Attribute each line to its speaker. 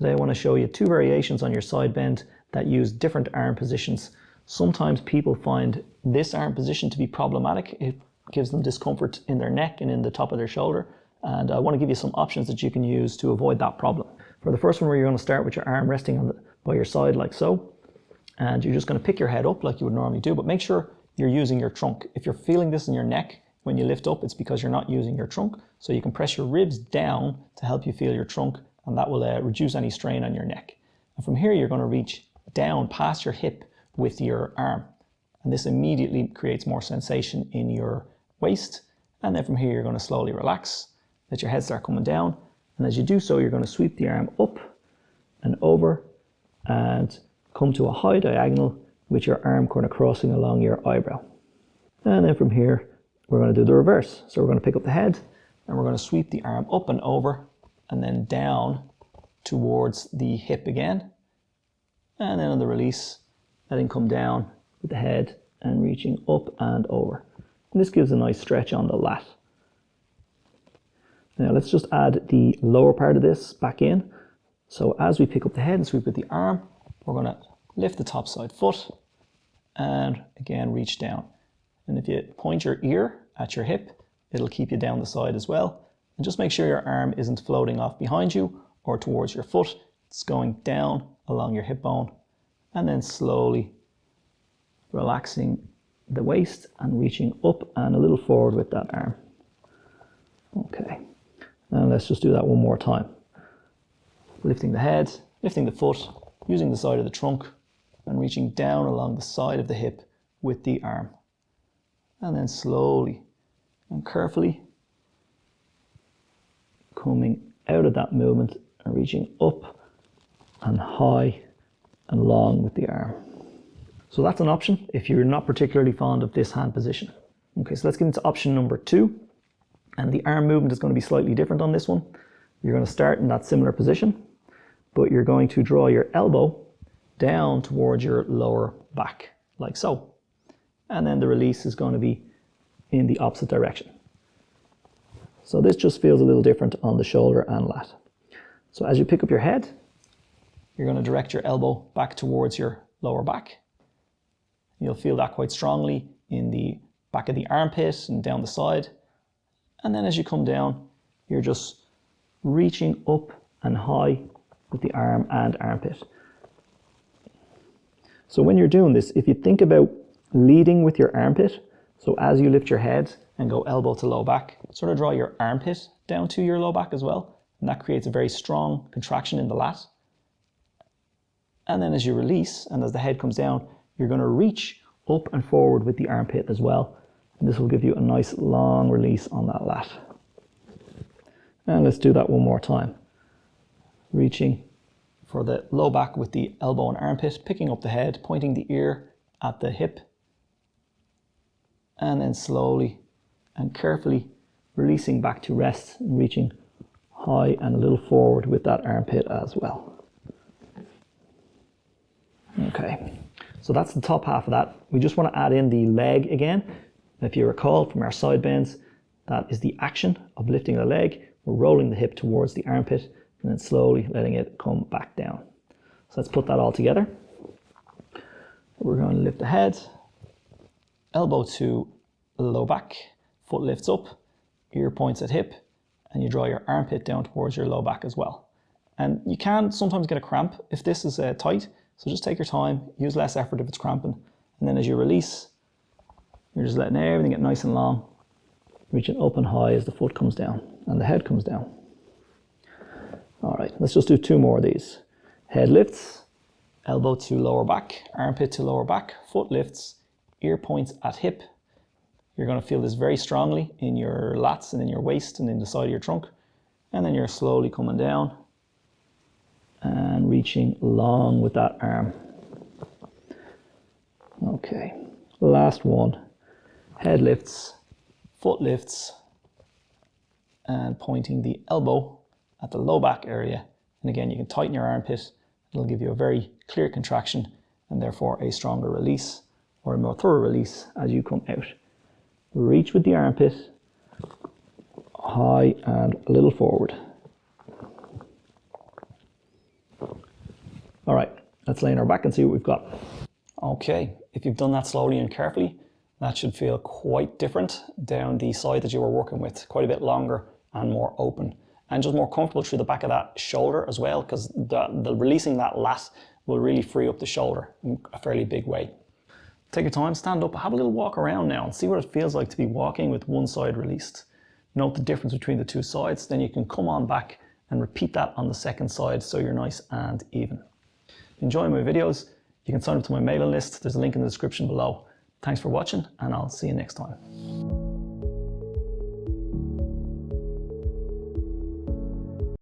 Speaker 1: Today I want to show you two variations on your side bend that use different arm positions. Sometimes people find this arm position to be problematic. It gives them discomfort in their neck and in the top of their shoulder. And I want to give you some options that you can use to avoid that problem. For the first one, where you're going to start with your arm resting by your side like so. And you're just going to pick your head up like you would normally do, but make sure you're using your trunk. If you're feeling this in your neck when you lift up, it's because you're not using your trunk. So you can press your ribs down to help you feel your trunk, and that will reduce any strain on your neck. And from here, you're going to reach down past your hip with your arm. And this immediately creates more sensation in your waist. And then from here, you're going to slowly relax, let your head start coming down. And as you do so, you're going to sweep the arm up and over and come to a high diagonal with your arm kind of crossing along your eyebrow. And then from here, we're going to do the reverse. So we're going to pick up the head and we're going to sweep the arm up and over and then down towards the hip again. And then on the release, letting come down with the head and reaching up and over. And this gives a nice stretch on the lat. Now let's just add the lower part of this back in. So as we pick up the head and sweep with the arm, we're going to lift the top side foot and again reach down. And if you point your ear at your hip, it'll keep you down the side as well. And just make sure your arm isn't floating off behind you or towards your foot. It's going down along your hip bone and then slowly relaxing the waist and reaching up and a little forward with that arm. Okay, and let's just do that one more time. Lifting the head, lifting the foot, using the side of the trunk and reaching down along the side of the hip with the arm. And then slowly and carefully coming out of that movement and reaching up and high and long with the arm. So that's an option if you're not particularly fond of this hand position. Okay, so let's get into option number 2. And the arm movement is going to be slightly different on this one. You're going to start in that similar position, but you're going to draw your elbow down towards your lower back, like so. And then the release is going to be in the opposite direction. So this just feels a little different on the shoulder and lat. So as you pick up your head, you're going to direct your elbow back towards your lower back. You'll feel that quite strongly in the back of the armpit and down the side. And then as you come down, you're just reaching up and high with the arm and armpit. So when you're doing this, if you think about leading with your armpit, so as you lift your head and go elbow to low back, sort of draw your armpit down to your low back as well. And that creates a very strong contraction in the lat. And then as you release and as the head comes down, you're going to reach up and forward with the armpit as well. And this will give you a nice long release on that lat. And let's do that one more time. Reaching for the low back with the elbow and armpit, picking up the head, pointing the ear at the hip. And then slowly and carefully releasing back to rest and reaching high and a little forward with that armpit as well. Okay, so that's the top half of that. We just want to add in the leg again. If you recall from our side bends, that is the action of lifting the leg. We're rolling the hip towards the armpit and then slowly letting it come back down. So let's put that all together. We're going to lift the head, elbow to the low back, foot lifts up, ear points at hip, and you draw your armpit down towards your low back as well. And you can sometimes get a cramp if this is tight, so just take your time, use less effort if it's cramping. And then as you release, you're just letting everything get nice and long, reaching up and high as the foot comes down and the head comes down. All right, let's just do 2 more of these. Head lifts, elbow to lower back, armpit to lower back, foot lifts, ear points at hip. You're going to feel this very strongly in your lats and in your waist and in the side of your trunk. And then you're slowly coming down and reaching long with that arm. Okay, last one. Head lifts, foot lifts, and pointing the elbow at the low back area. And again, you can tighten your armpit. It'll give you a very clear contraction and therefore a stronger release or a more thorough release as you come out. Reach with the armpit, high and a little forward. All right, let's lay on our back and see what we've got. Okay, if you've done that slowly and carefully, that should feel quite different down the side that you were working with, quite a bit longer and more open, and just more comfortable through the back of that shoulder as well, because the releasing that lat will really free up the shoulder in a fairly big way. Take your time, stand up, have a little walk around now and see what it feels like to be walking with one side released. Note the difference between the two sides, then you can come on back and repeat that on the second side so you're nice and even. If you enjoy my videos, you can sign up to my mailing list. There's a link in the description below. Thanks for watching, and I'll see you next time.